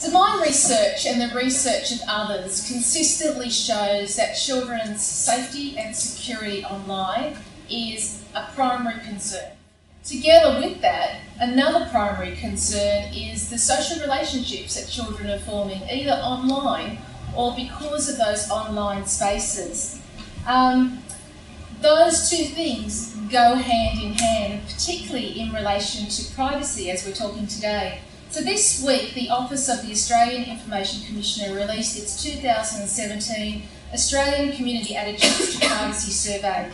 So my research and the research of others consistently shows that children's safety and security online is a primary concern. Together with that, another primary concern is the social relationships that children are forming, either online or because of those online spaces. Those two things go hand in hand, particularly in relation to privacy, as we're talking today. So this week, the Office of the Australian Information Commissioner released its 2017 Australian Community Attitudes to Privacy Survey.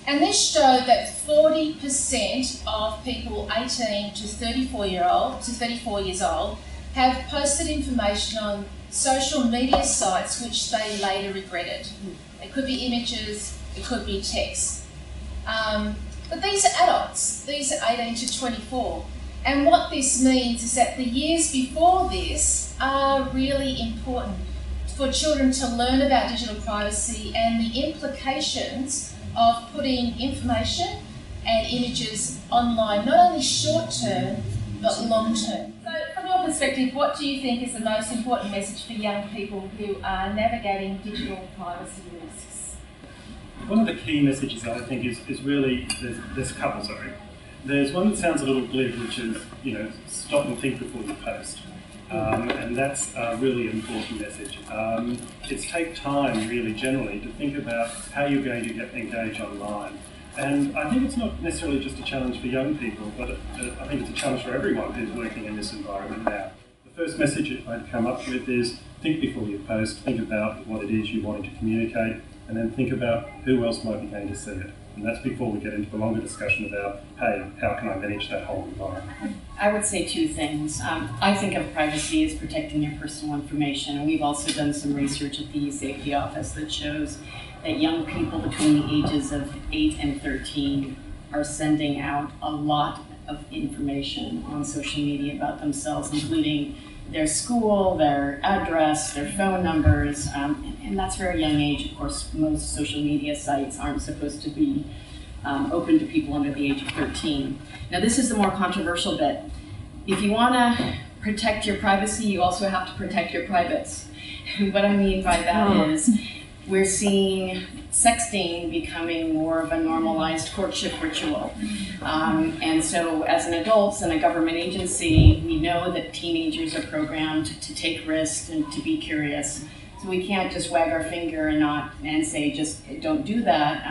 And this showed that 40% of people 18 to 34 years old have posted information on social media sites which they later regretted. It could be images, it could be text. But these are adults, these are 18 to 24. And what this means is that the years before this are really important for children to learn about digital privacy and the implications of putting information and images online, not only short term, but long term. So from your perspective, what do you think is the most important message for young people who are navigating digital privacy risks? One of the key messages I think is really, there's a couple, sorry. There's one that sounds a little glib, which is, stop and think before you post. And that's a really important message. It's take time, really, generally, to think about how you're going to engage online. And I think it's not necessarily just a challenge for young people, but I think it's a challenge for everyone who's working in this environment now. The first message I'd come up with is think before you post, think about what it is you want to communicate, and then think about who else might be going to see it. And that's before we get into the longer discussion about, hey, how can I manage that whole environment? I would say two things. I think of privacy as protecting your personal information. And we've also done some research at the Safety Office that shows that young people between the ages of 8 and 13 are sending out a lot of information on social media about themselves, including their school, their address, their phone numbers, and that's a very young age. Of course, most social media sites aren't supposed to be open to people under the age of 13. Now, this is the more controversial bit. If you want to protect your privacy, you also have to protect your privates. What I mean by that is we're seeing sexting becoming more of a normalized courtship ritual. And so as an adults in a government agency, we know that teenagers are programmed to take risks and to be curious. So we can't just wag our finger and say just don't do that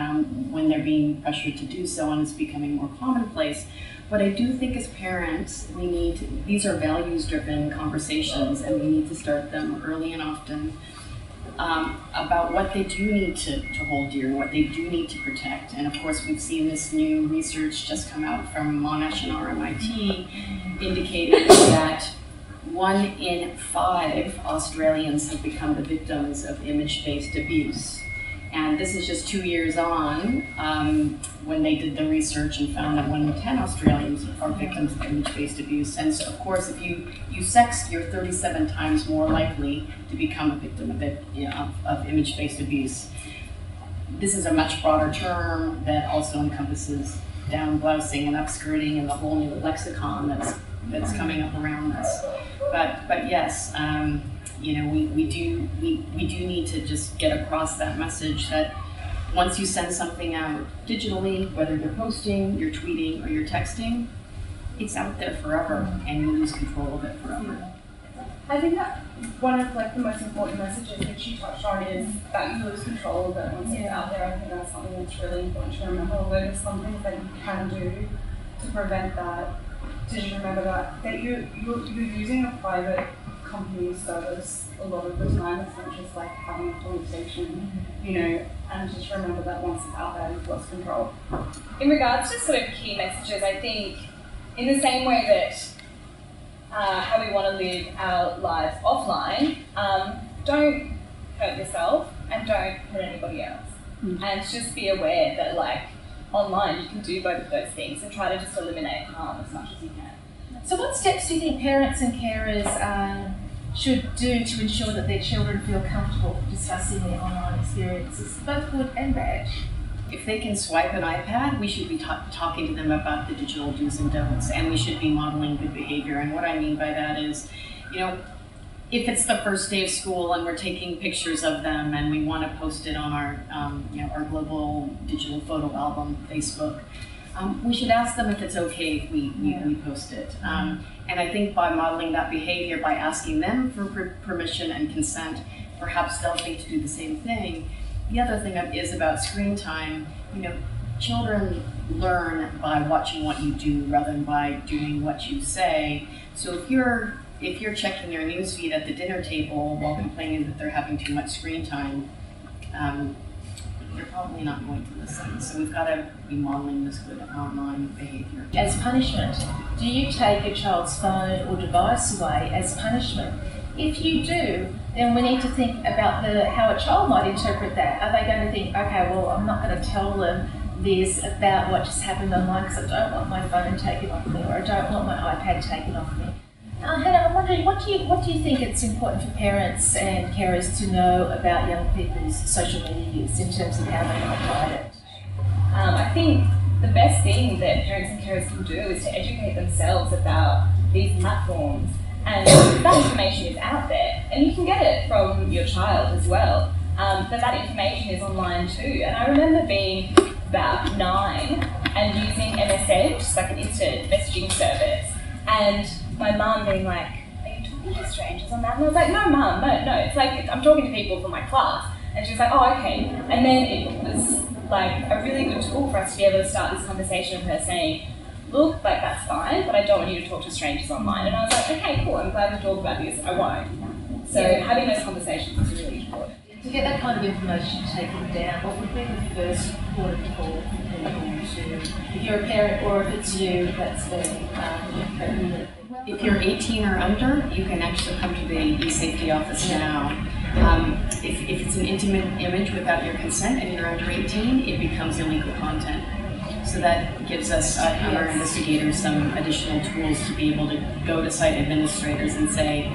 when they're being pressured to do so and it's becoming more commonplace. But I do think as parents, these are values-driven conversations and we need to start them early and often. About what they do need to hold dear, what they do need to protect. And of course, we've seen this new research just come out from Monash and RMIT indicating that 1 in 5 Australians have become the victims of image-based abuse. And this is just 2 years on when they did the research and found that 1 in 10 Australians are victims of image-based abuse. And so, of course, if you sext, you're 37 times more likely to become a victim of image-based abuse. This is a much broader term that also encompasses down blousing and upskirting and the whole new lexicon that's coming up around this. But yes. We do need to just get across that message that once you send something out digitally, whether you're posting, you're tweeting, or you're texting, it's out there forever, and you lose control of it forever. I think that one of the most important messages that you touched on is that you lose control of it once it's out there. I think that's something that's really important to remember. There's some things that you can do to prevent that. To just remember that you're using a private company service a lot of the time. It's not just like having a conversation, and just remember that once it's out there, you've lost control. In regards to sort of key messages, I think in the same way that how we want to live our lives offline, don't hurt yourself and don't hurt anybody else. And just be aware that online you can do both of those things and try to just eliminate harm as much as you can. So what steps do you think parents and carers should do to ensure that their children feel comfortable discussing their online experiences, both good and bad? If they can swipe an iPad, we should be talking to them about the digital do's and don'ts, and we should be modeling good behavior. And what I mean by that is, if it's the first day of school and we're taking pictures of them and we want to post it on our, our global digital photo album, Facebook, we should ask them if it's okay if we post it. And I think by modeling that behavior, by asking them for permission and consent, perhaps they'll think to do the same thing. The other thing is about screen time. Children learn by watching what you do rather than by doing what you say. So if you're checking your newsfeed at the dinner table while complaining that they're having too much screen time, you're probably not going to listen. So we've got to be modeling this good online behavior. As punishment, do you take a child's phone or device away as punishment? If you do, then we need to think about how a child might interpret that. Are they going to think, okay, well, I'm not going to tell them this about what just happened online because I don't want my phone taken off me, or I don't want my iPad taken off me. Hannah, I'm wondering, what do you think it's important for parents and carers to know about young people's social media use in terms of how they might hide it? I think the best thing that parents and carers can do is to educate themselves about these platforms, and that information is out there, and you can get it from your child as well. But that information is online too, and I remember being about 9 and using MSN, just like an instant messaging service, and my mum being like, "Are you talking to strangers on that?" And I was like, "No, mum, no. It's like I'm talking to people from my class." And she was like, "Oh, okay." And then it was like a really good tool for us to be able to start this conversation with her saying, "Look, like that's fine, but I don't want you to talk to strangers online." And I was like, "Okay, cool. I'm glad we talked about this. I won't." So having those conversations is really important. To get that kind of information taken down, what would be the first port of call for people to, if you're a parent or if it's you that's being If you're 18 or under, you can actually come to the e-safety office now. If it's an intimate image without your consent and you're under 18, it becomes illegal content. So that gives us, our investigators, some additional tools to be able to go to site administrators and say,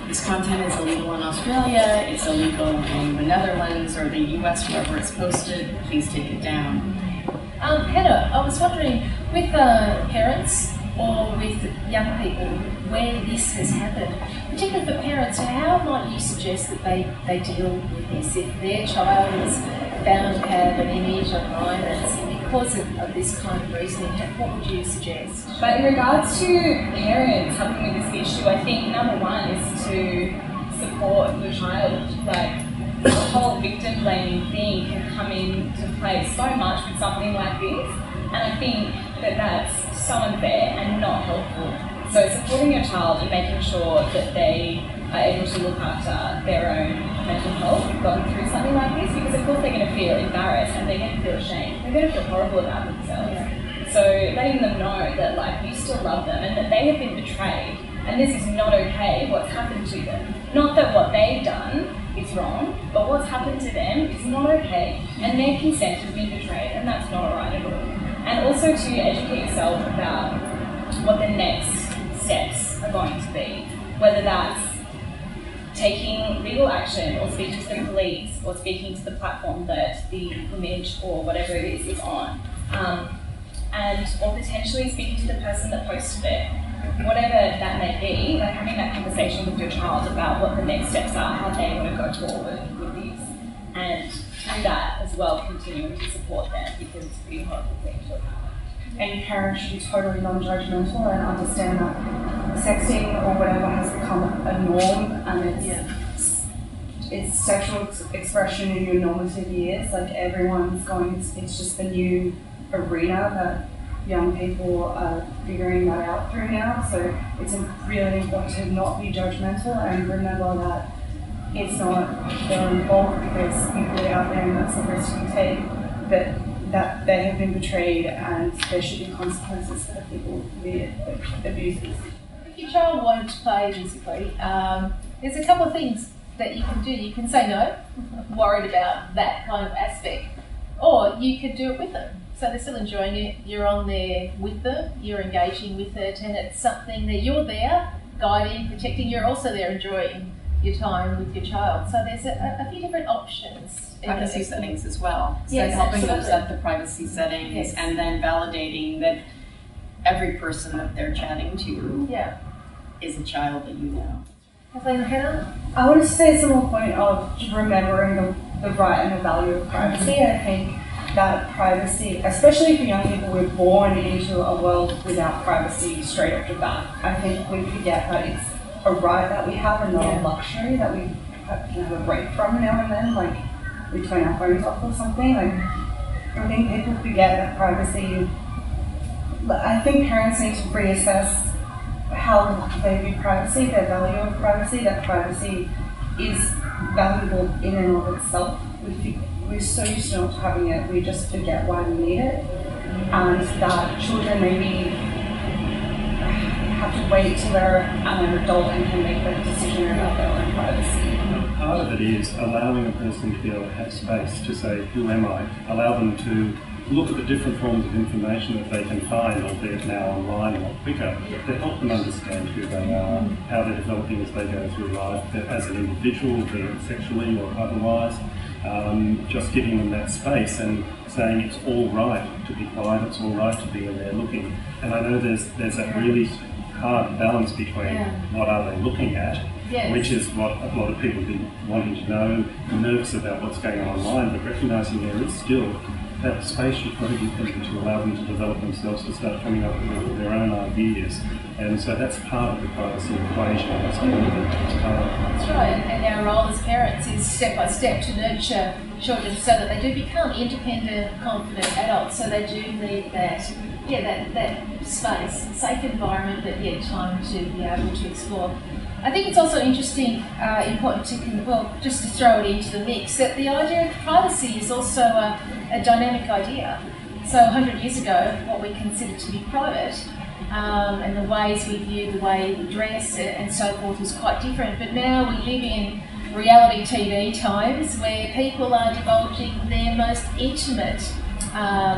this content is illegal in Australia, it's illegal in the Netherlands or the US, wherever it's posted, please take it down. Hannah, I was wondering, with parents or with young people where this has happened, particularly for parents, how might you suggest that they deal with this? If their child is found to have an image online that's because of this kind of reasoning, what would you suggest? But in regards to parents helping with this issue, I think number one is to support your child. Like, the whole victim blaming thing can come into play so much with something like this, and I think that that's so unfair and not helpful. So supporting your child and making sure that they are able to look after their own mental health going through something like this, because of course they're going to feel embarrassed and they're going to feel ashamed. They're going to feel horrible about themselves. Yeah. So letting them know that like you still love them and that they have been betrayed and this is not okay, what's happened to them. Not that what they've done is wrong, but what's happened to them is not okay, and their consent has been betrayed, and that's not alright at all. And also to educate yourself about what the next steps are going to be, whether that's taking legal action or speaking to the police or speaking to the platform that the image or whatever it is on, or potentially speaking to the person that posted it. Whatever that may be, like having that conversation with your child about what the next steps are, how they want to go forward with this, and through that as well continuing to support them, because it's a pretty horrible thing to happen. And parents should be totally non-judgmental and understand that sexting or whatever has become a norm, and it's sexual expression in your normative years. Like it's just the new arena that young people are figuring that out through now. So it's really important to not be judgmental and remember that it's not their own fault because you put it out there and that's the risk you take, but that they have been betrayed and there should be consequences for the people who commit abuses. If your child wanted to play musically, there's a couple of things that you can do. You can say no, worried about that kind of aspect, or you could do it with them. So they're still enjoying it, you're on there with them, you're engaging with it, and it's something that you're there, guiding, protecting, you're also there enjoying your time with your child. So there's a few different options. Privacy settings as well. So yes, helping absolutely. them set the privacy settings, yes. And then validating that every person that they're chatting to is a child that you know. Kathleen, Hannah? I want to say it's a more point of remembering the right and the value of privacy. I think that privacy, especially for young people, we're born into a world without privacy straight off the bat. I think we forget that it's a right that we have and not a luxury that we can have a break from now and then, like we turn our phones off or something. Like, I think people forget that privacy. I think parents need to reassess how they view privacy, their value of privacy, that privacy is valuable in and of itself. We're so used to not having it, we just forget why we need it. And that children maybe have to wait till they're an adult and can make that decision about their own privacy. Part of it is allowing a person to be able to have space to say, who am I? Allow them to look at the different forms of information that they can find, albeit now online a lot quicker, to help them understand who they are, how they're developing as they go through life, as an individual, be it sexually or otherwise. Just giving them that space and saying it's all right to be quiet, it's all right to be in there looking. And I know there's that really hard balance between what are they looking at, which is what a lot of people be wanting to know, nervous about what's going on online, but recognising there is still that space you've got to give them to allow them to develop themselves, to start coming up with their own ideas. And so that's part of the privacy equation. That's part of it. That's right, and our role as parents is step by step to nurture children so that they do become independent, confident adults. So they do need that space, safe environment, but yet time to be able to explore. I think it's also interesting, important to, just to throw it into the mix, that the idea of privacy is also a dynamic idea. So 100 years ago, what we considered to be private and the ways we view the way we dress and so forth was quite different. But now we live in reality TV times where people are divulging their most intimate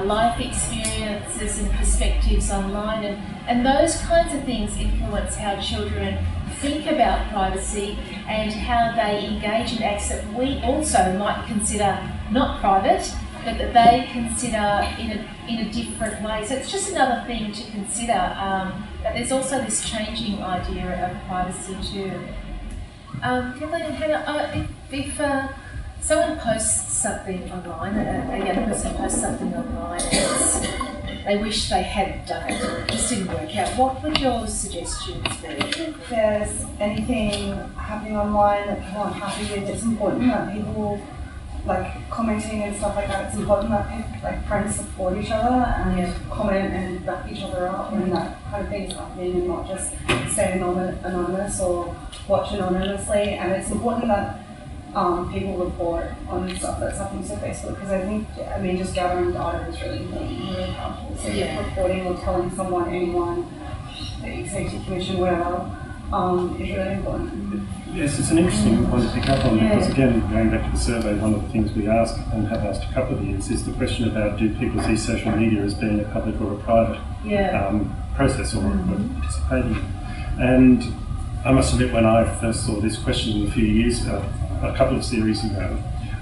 life experiences and perspectives online, and those kinds of things influence how children think about privacy and how they engage in acts that we also might consider not private, but that they consider in a different way. So it's just another thing to consider, that there's also this changing idea of privacy too. Kathleen and Hannah, if someone posts something online, a young person posts something online and they wish they hadn't done it, it just didn't work out, what would your suggestions be? If there's anything happening online that people aren't happy with, it's important that people, like commenting and stuff like that, it's important that friends support each other and comment and back each other up when that kind of thing is happening, and not just stay anonymous or watch anonymously. And it's important that people report on stuff that's happening to Facebook, because I think, just gathering data is really important, really powerful. So reporting or telling someone, anyone, the Safety Commission, whatever, is really important. Yes, it's an interesting point to pick up on, because again, going back to the survey, one of the things we ask and have asked a couple of years is the question about, do people see social media as being a public or a private process or participating in? And I must admit, when I first saw this question a few years ago, a couple of series ago,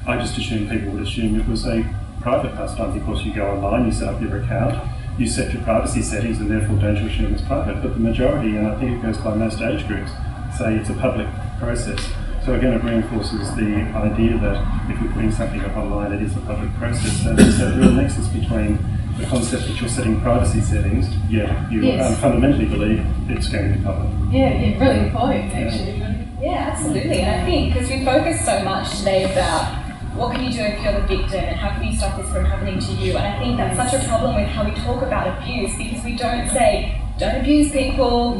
I just assumed people would assume it was a private pastime because you go online, you set up your account, you set your privacy settings, and therefore don't assume it's private. But the majority, and I think it goes by most age groups, say it's a public process. So again, it reinforces the idea that if you're putting something up online, it is a public process. So there's a real nexus between the concept that you're setting privacy settings, yet you fundamentally believe it's going to be public. Yeah, really important actually. Yeah, absolutely. And I think because we focus so much today about what can you do if you're the victim and how can you stop this from happening to you, and I think that's such a problem with how we talk about abuse, because we don't say, don't abuse people,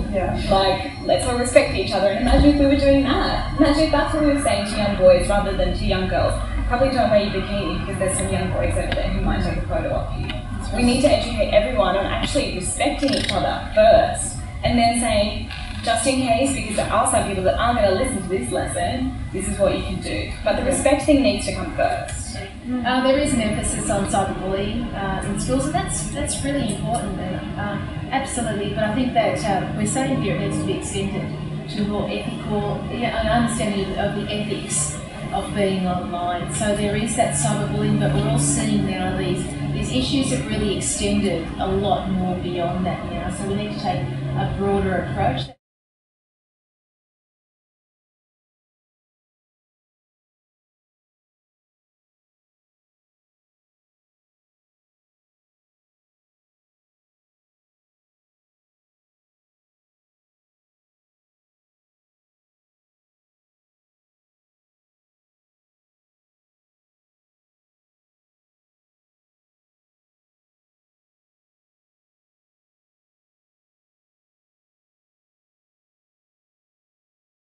like, let's all respect each other. And imagine if we were doing that. Imagine if that's what we were saying to young boys rather than to young girls. Probably don't wear your bikini because there's some young boys over there who might take a photo of you. We need to educate everyone on actually respecting each other first, and then saying, just in case, because there are some people that aren't going to listen to this lesson, this is what you can do. But the respect thing needs to come first. There is an emphasis on cyberbullying in schools, and that's really important, absolutely. But I think that we're saying here it needs to be extended to more ethical, an understanding of the ethics of being online. So there is that cyberbullying, but we're all seeing now these issues have really extended a lot more beyond that now. So we need to take a broader approach.